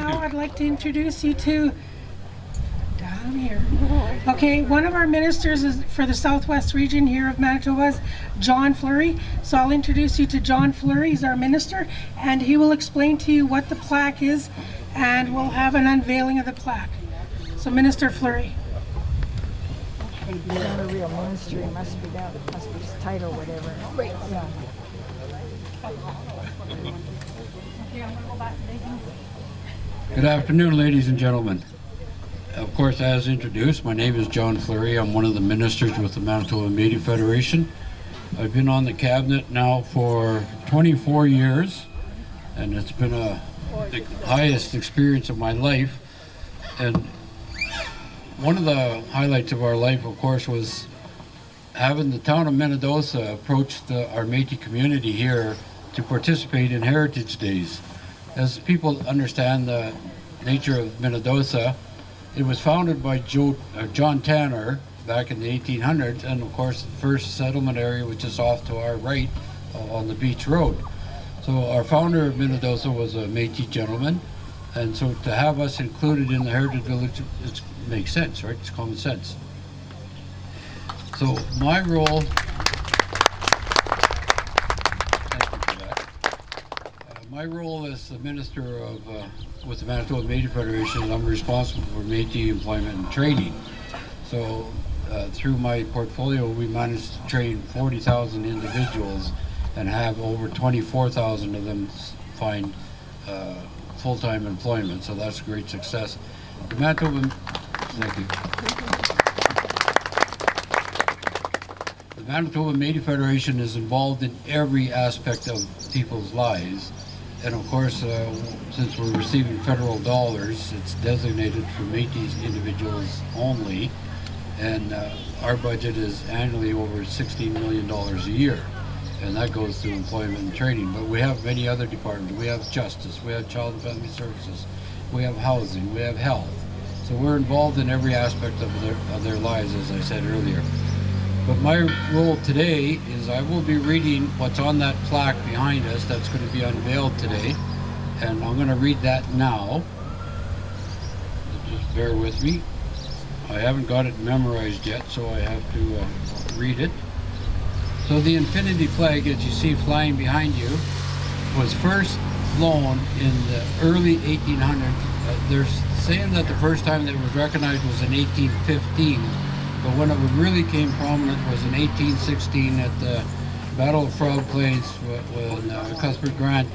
now I'd like to introduce you to down here. Okay, one of our ministers is for the Southwest region here of Manitoba is John Fleury. So I'll introduce you to John Fleury. He's our minister, and he will explain to you what the plaque is, and we'll have an unveiling of the plaque. So Minister Fleury. He's not a real minister. He must be that. Must be his title, whatever. Right. Yeah. Good afternoon, ladies and gentlemen. Of course, as introduced, my name is John Fleury. I'm one of the ministers with the Manitoba Métis Federation. I've been on the cabinet now for 24 years, and it's been the highest experience of my life. And one of the highlights of our life, of course, was having the town of Minnedosa approach our Métis community here to participate in Heritage Days. As people understand the nature of Minnedosa, it was founded by John Tanner back in the 1800s, and of course the first settlement area was just off to our right on the beach road. So our founder of Minnedosa was a Métis gentleman, and so to have us included in the Heritage Village, it makes sense, right? It's common sense. So my role, my role as the minister of with the Manitoba Métis Federation, I'm responsible for Métis employment and training. So through my portfolio, we managed to train 40,000 individuals and have over 24,000 of them find full-time employment. So that's a great success. The Manitoba, thank you. The Manitoba Métis Federation is involved in every aspect of people's lives. And of course, since we're receiving federal dollars, it's designated for Métis individuals only. And our budget is annually over $16 million a year. And that goes to employment and training. But we have many other departments. We have justice, we have child and family services, we have housing, we have health. So we're involved in every aspect of their lives, as I said earlier. But my role today is I will be reading what's on that plaque behind us that's going to be unveiled today. And I'm going to read that now. Just bear with me. I haven't got it memorized yet, so I have to read it. So the infinity flag, as you see flying behind you, was first flown in the early 1800s. They're saying that the first time that it was recognized was in 1815. But when it really came prominent was in 1816 at the Battle of Frog Plains when Cuthbert Grant,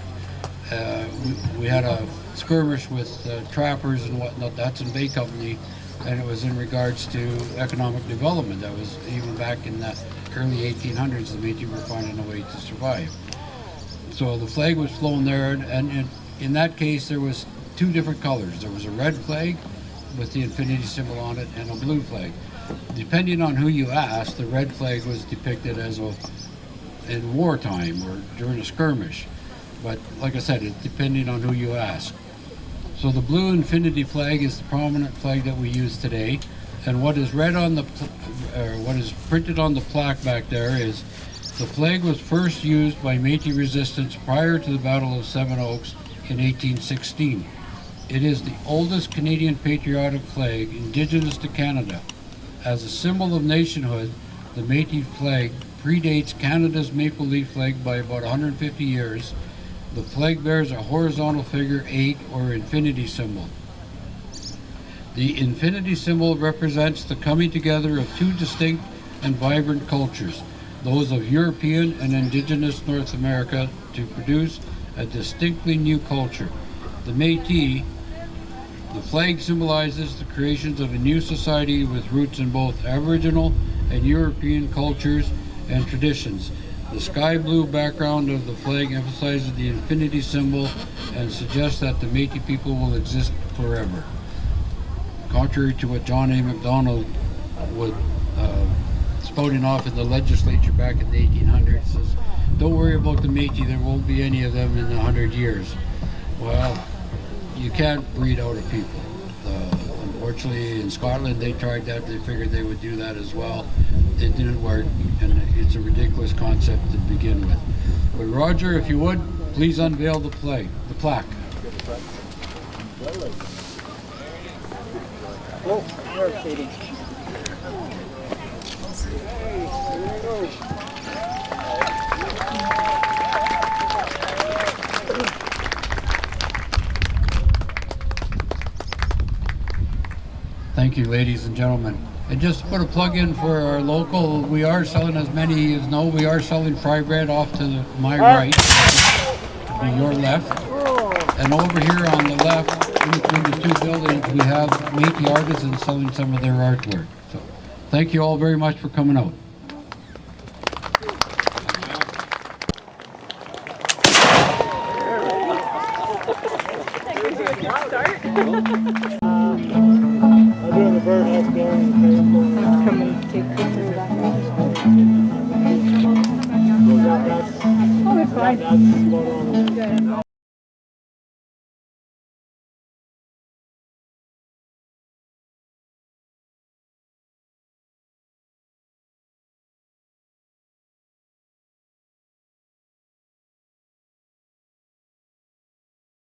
we had a skirmish with trappers and whatnot, the Hudson Bay Company, and it was in regards to economic development. That was even back in the early 1800s, the Métis were finding a way to survive. So the flag was flown there, and in that case there was two different colors. There was a red flag with the infinity symbol on it and a blue flag. Depending on who you asked, the red flag was depicted as in wartime or during a skirmish. But like I said, it's depending on who you ask. So the blue infinity flag is the prominent flag that we use today. And what is read on what is printed on the plaque back there is the flag was first used by Métis resistance prior to the Battle of Seven Oaks in 1816. It is the oldest Canadian patriotic flag indigenous to Canada. As a symbol of nationhood, the Métis flag predates Canada's maple leaf flag by about 150 years. The flag bears a horizontal figure 8 or infinity symbol. The infinity symbol represents the coming together of two distinct and vibrant cultures, those of European and Indigenous North America, to produce a distinctly new culture. The Métis, the flag symbolizes the creations of a new society with roots in both Aboriginal and European cultures and traditions. The sky blue background of the flag emphasizes the infinity symbol and suggests that the Métis people will exist forever. Contrary to what John A. Macdonald was spouting off in the legislature back in the 1800s, says, don't worry about the Métis, there won't be any of them in 100 years. Well, you can't breed out of people. Unfortunately, in Scotland, they tried that. They figured they would do that as well. It didn't work, and it's a ridiculous concept to begin with. But Roger, if you would, please unveil the plaque. Oh, you're fading. Thank you, ladies and gentlemen. And just to put a plug in for our local, we are selling, as many as know, we are selling fry bread off to my right, to your left. And over here on the left, in between the two buildings, we have Métis artisans selling some of their artwork. So thank you all very much for coming out. I'm doing the birdhouse going. Come and take pictures of that house. That's Oh, it's fine. going on.